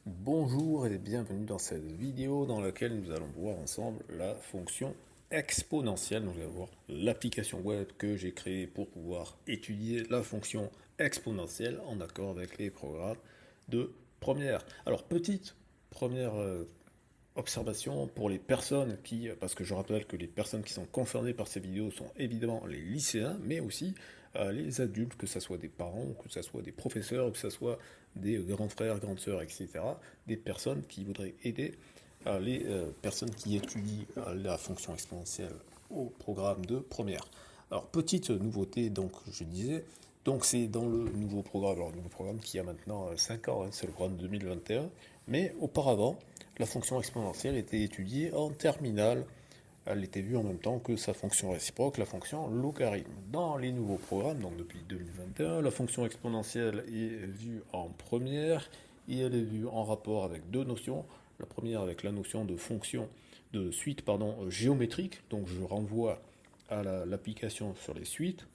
Bonjour et bienvenue dans cette vidéo dans laquelle nous allons voir ensemble la fonction exponentielle. Nous allons voir l'application web que j'ai créée pour pouvoir étudier la fonction exponentielle en accord avec les programmes de première. Alors petite première observation pour les personnes qui, parce que je rappelle que les personnes qui sont concernées par ces vidéos sont évidemment les lycéens, mais aussi les adultes, que ce soit des parents, que ce soit des professeurs, que ce soit des grands frères, grandes sœurs, etc. Des personnes qui voudraient aider les personnes qui étudient la fonction exponentielle au programme de première. Alors, petite nouveauté, donc je disais, donc c'est dans le nouveau programme, alors le nouveau programme qui a maintenant 5 ans, hein, c'est le programme 2021, mais auparavant, la fonction exponentielle était étudiée en terminale. Elle était vue en même temps que sa fonction réciproque, la fonction logarithme. Dans les nouveaux programmes, donc depuis 2021, la fonction exponentielle est vue en première et elle est vue en rapport avec deux notions. La première avec la notion de fonction de suite géométrique, donc je renvoie à l'application sur les suites.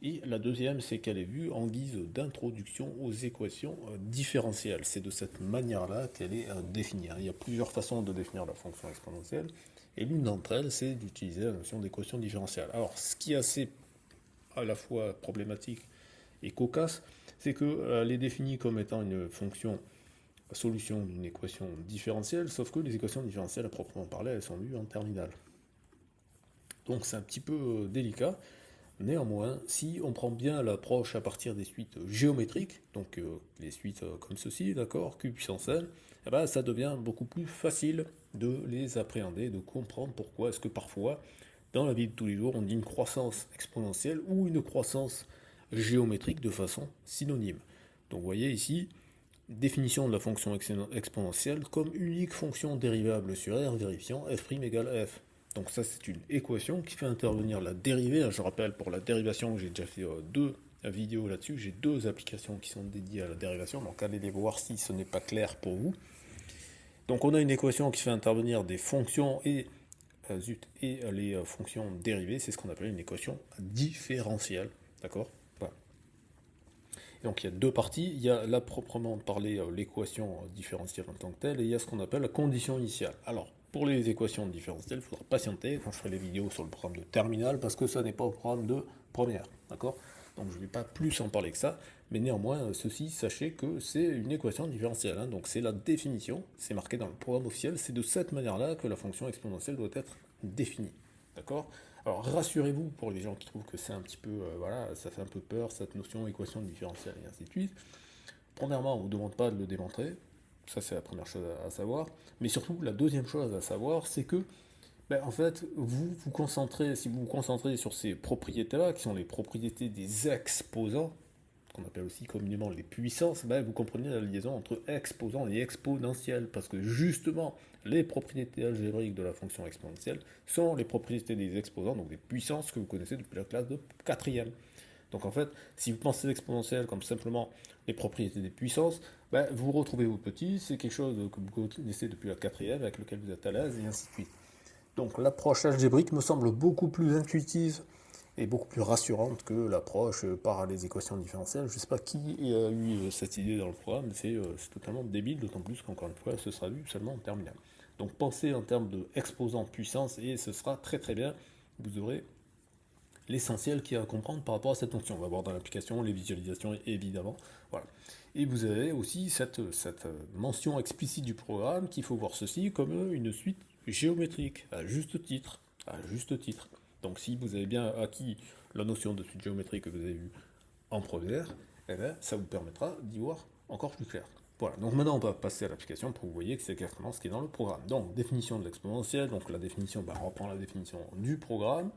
Et la deuxième, c'est qu'elle est vue en guise d'introduction aux équations différentielles. C'est de cette manière-là qu'elle est définie. Il y a plusieurs façons de définir la fonction exponentielle, et l'une d'entre elles, c'est d'utiliser la notion d'équation différentielle. Alors, ce qui est assez à la fois problématique et cocasse, c'est qu'elle est définie comme étant une fonction solution d'une équation différentielle, sauf que les équations différentielles à proprement parler, elles sont vues en terminale. Donc c'est un petit peu délicat. Néanmoins, si on prend bien l'approche à partir des suites géométriques, donc les suites comme ceci, d'accord, q puissance n, eh ben, ça devient beaucoup plus facile de les appréhender, de comprendre pourquoi est-ce que parfois, dans la vie de tous les jours, on dit une croissance exponentielle ou une croissance géométrique de façon synonyme. Donc vous voyez ici, définition de la fonction exponentielle comme unique fonction dérivable sur R vérifiant f' égale f. Donc ça c'est une équation qui fait intervenir la dérivée. Je rappelle pour la dérivation, j'ai déjà fait deux vidéos là-dessus, j'ai deux applications qui sont dédiées à la dérivation, donc allez les voir si ce n'est pas clair pour vous. Donc on a une équation qui fait intervenir des fonctions et les fonctions dérivées, c'est ce qu'on appelle une équation différentielle, d'accord. Voilà. Donc il y a deux parties, il y a là proprement parlé l'équation différentielle en tant que telle, et il y a ce qu'on appelle la condition initiale. Alors, pour les équations différentielles, il faudra patienter quand je ferai les vidéos sur le programme de terminale, parce que ça n'est pas au programme de première, d'accord. Donc je ne vais pas plus en parler que ça, mais néanmoins, ceci, sachez que c'est une équation différentielle, hein, donc c'est la définition, c'est marqué dans le programme officiel, c'est de cette manière-là que la fonction exponentielle doit être définie, d'accord. Alors rassurez-vous pour les gens qui trouvent que c'est un petit peu, voilà, ça fait un peu peur cette notion équation différentielle et ainsi de suite. Premièrement, on ne vous demande pas de le démontrer, ça c'est la première chose à savoir. Mais surtout, la deuxième chose à savoir, c'est que, en fait, vous vous concentrez, si vous vous concentrez sur ces propriétés-là, qui sont les propriétés des exposants, qu'on appelle aussi communément les puissances, vous comprenez la liaison entre exposant et exponentielle, parce que justement, les propriétés algébriques de la fonction exponentielle sont les propriétés des exposants, donc des puissances que vous connaissez depuis la classe de quatrième. Donc en fait, si vous pensez l'exponentielle comme simplement les propriétés des puissances, vous retrouvez vos petits, c'est quelque chose que vous connaissez depuis la quatrième, avec lequel vous êtes à l'aise, et ainsi de suite. Donc l'approche algébrique me semble beaucoup plus intuitive et beaucoup plus rassurante que l'approche par les équations différentielles. Je ne sais pas qui a eu cette idée dans le programme, mais c'est totalement débile, d'autant plus qu'encore une fois, ce sera vu seulement en terminale. Donc pensez en termes d'exposant puissance et ce sera très très bien. Vous aurez l'essentiel qu'il y a à comprendre par rapport à cette fonction. On va voir dans l'application les visualisations évidemment. Voilà. Et vous avez aussi cette mention explicite du programme qu'il faut voir ceci comme une suite géométrique, à juste titre. À juste titre. Donc si vous avez bien acquis la notion de suite géométrique que vous avez vue en première, eh bien, ça vous permettra d'y voir encore plus clair. Voilà, donc maintenant on va passer à l'application pour que vous voyez que c'est exactement ce qui est dans le programme. Donc définition de l'exponentielle, donc la définition, on reprend la définition du programme.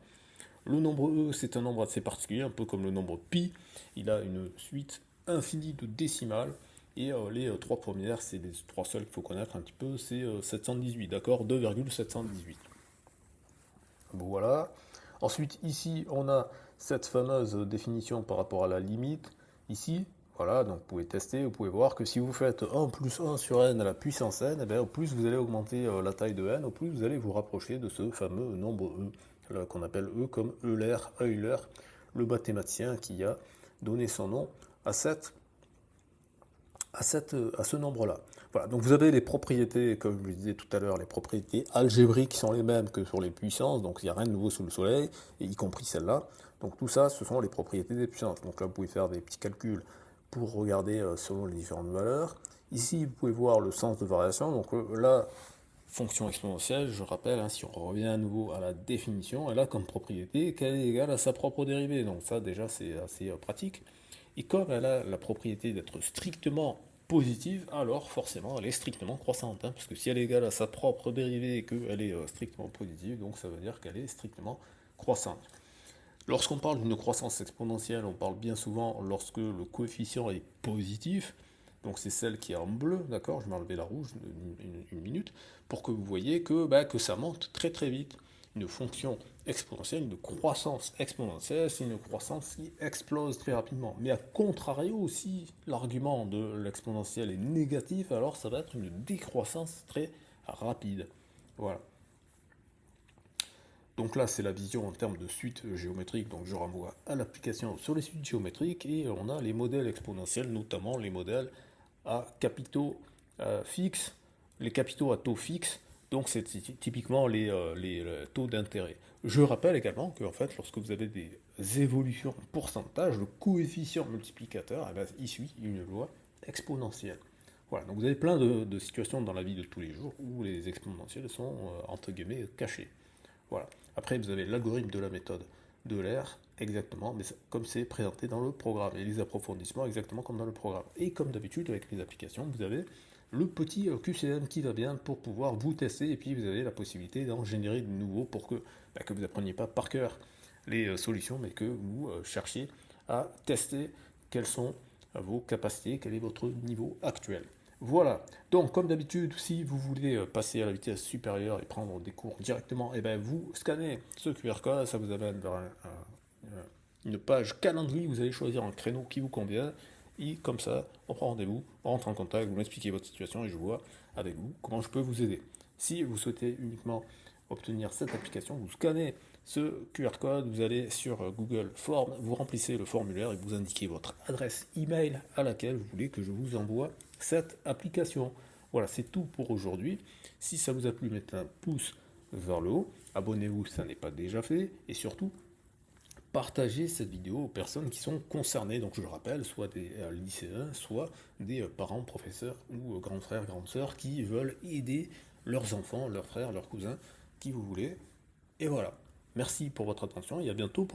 Le nombre E, c'est un nombre assez particulier, un peu comme le nombre pi. Il a une suite infinie de décimales. Et les trois premières, c'est les trois seules qu'il faut connaître un petit peu, c'est 718, d'accord, 2,718. Bon, voilà. Ensuite, ici, on a cette fameuse définition par rapport à la limite. Ici, voilà, donc vous pouvez tester, vous pouvez voir que si vous faites 1 plus 1 sur n à la puissance n, eh bien, au plus vous allez augmenter la taille de n, au plus vous allez vous rapprocher de ce fameux nombre E, qu'on appelle E comme Euler, le mathématicien qui a donné son nom à à ce nombre-là. Voilà, donc vous avez les propriétés, comme je le disais tout à l'heure, les propriétés algébriques qui sont les mêmes que sur les puissances, donc il n'y a rien de nouveau sous le soleil, et y compris celle-là. Donc tout ça, ce sont les propriétés des puissances. Donc là, vous pouvez faire des petits calculs pour regarder selon les différentes valeurs. Ici, vous pouvez voir le sens de variation. Donc là, fonction exponentielle, je rappelle, hein, si on revient à nouveau à la définition, elle a comme propriété qu'elle est égale à sa propre dérivée. Donc ça, déjà, c'est assez pratique. Et comme elle a la propriété d'être strictement positive, alors forcément elle est strictement croissante, hein, parce que si elle est égale à sa propre dérivée et qu'elle est strictement positive, donc ça veut dire qu'elle est strictement croissante. Lorsqu'on parle d'une croissance exponentielle, on parle bien souvent lorsque le coefficient est positif, donc c'est celle qui est en bleu, d'accord. Je vais enlever la rouge une minute, pour que vous voyez que ça monte très très vite. Une fonction exponentielle, une croissance exponentielle, c'est une croissance qui explose très rapidement. Mais à contrario, si l'argument de l'exponentielle est négatif, alors ça va être une décroissance très rapide. Voilà. Donc là, c'est la vision en termes de suite géométrique, donc je renvoie à l'application sur les suites géométriques, et on a les modèles exponentiels, notamment les modèles à capitaux fixes, les capitaux à taux fixes, donc c'est typiquement les taux d'intérêt. Je rappelle également que en fait, lorsque vous avez des évolutions en pourcentage, le coefficient multiplicateur, eh bien, il suit une loi exponentielle. Voilà, donc vous avez plein de situations dans la vie de tous les jours où les exponentielles sont entre guillemets cachées. Voilà. Après, vous avez l'algorithme de la méthode de l'air, exactement, mais comme c'est présenté dans le programme, et les approfondissements exactement comme dans le programme. Et comme d'habitude, avec les applications, vous avez le petit QCM qui va bien pour pouvoir vous tester, et puis vous avez la possibilité d'en générer de nouveaux pour que vous n'appreniez pas par cœur les solutions, mais que vous cherchiez à tester quelles sont vos capacités, quel est votre niveau actuel. Voilà, donc comme d'habitude, si vous voulez passer à la vitesse supérieure et prendre des cours directement, et ben vous scannez ce QR code, ça vous amène vers une page calendrier, vous allez choisir un créneau qui vous convient, et comme ça, on prend rendez-vous, on rentre en contact, vous m'expliquez votre situation et je vois avec vous comment je peux vous aider. Si vous souhaitez uniquement obtenir cette application, vous scannez ce QR code, vous allez sur Google Forms, vous remplissez le formulaire et vous indiquez votre adresse email à laquelle vous voulez que je vous envoie cette application. Voilà, c'est tout pour aujourd'hui. Si ça vous a plu, mettez un pouce vers le haut, abonnez-vous si ça n'est pas déjà fait, et surtout, partagez cette vidéo aux personnes qui sont concernées. Donc je le rappelle, soit des lycéens, soit des parents, professeurs ou grands frères, grandes sœurs qui veulent aider leurs enfants, leurs frères, leurs cousins, qui vous voulez. Et voilà. Merci pour votre attention et à bientôt pour